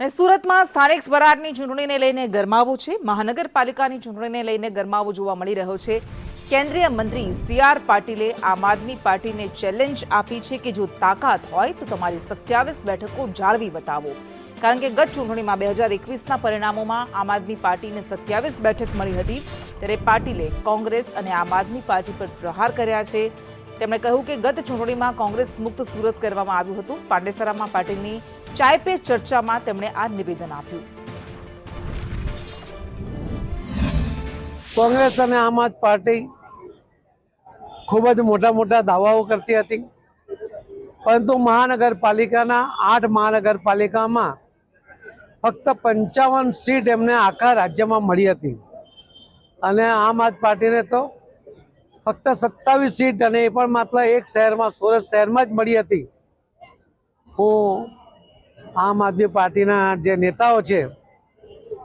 અને સુરતમાં સ્થાનિક સ્વરાજની ચૂંટણીને લઈને ગરમાવો છે। મહાનગરપાલિકાની ચૂંટણીને લઈને ગરમાવો જોવા મળી રહ્યો છે। કેન્દ્રીય મંત્રી CR પાટીલે આમ આદમી પાર્ટીને ચેલેન્જ આપી છે કે જો તાકાત હોય તો તમારી 27 બેઠકો જાળવી બતાવો। કારણ કે ગત ચૂંટણીમાં 2021ના પરિણામોમાં આમ આદમી પાર્ટીને 27 બેઠક મળી હતી, ત્યારે પાટીલે કોંગ્રેસ અને આમ આદમી પાર્ટી પર પ્રહાર કર્યા છે। તેમણે કહ્યું કે ગત ચૂંટણીમાં કોંગ્રેસ મુક્ત સુરત કરવામાં આવ્યું હતું। પાંડેસરામાં પાર્ટીની ચાય પે ચર્ચામાં તેમણે આ નિવેદન આપ્યું। કોંગ્રેસ અને આમ આદમી પાર્ટી ખૂબ જ મોટા દાવાઓ કરતી હતી, પરંતુ મહાનગરપાલિકાના 8 મહાનગરપાલિકામાં ફક્ત 55 સીટ એમને આખા રાજ્યમાં મળી હતી અને આમ આદમી પાર્ટીને તો ફક્ત 27 સીટ, અને એ પણ માત્ર એક શહેરમાં, સુરત શહેરમાં જ મળી હતી। હું આમ આદમી પાર્ટીના જે નેતાઓ છે,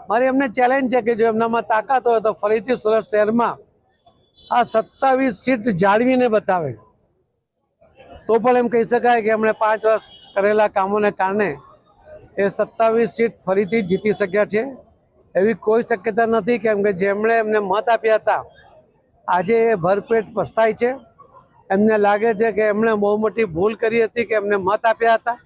મારી એમને ચેલેન્જ છે કે જો એમનામાં તાકાત હોય તો ફરીથી સુરત શહેરમાં આ 27 સીટ જાળવીને બતાવે, તો પણ એમ કહી શકાય કે એમણે 5 વર્ષ કરેલા કામોને કારણે એ 27 સીટ ફરીથી જીતી શક્યા છે। એવી કોઈ શક્યતા નથી, કેમ કે જેમણે એમને મત આપ્યા હતા આજે એ ભરપેટ પસ્તાય છે। એમને લાગે છે કે એમણે બહુ મોટી ભૂલ કરી હતી કે એમને મત આપ્યા હતા,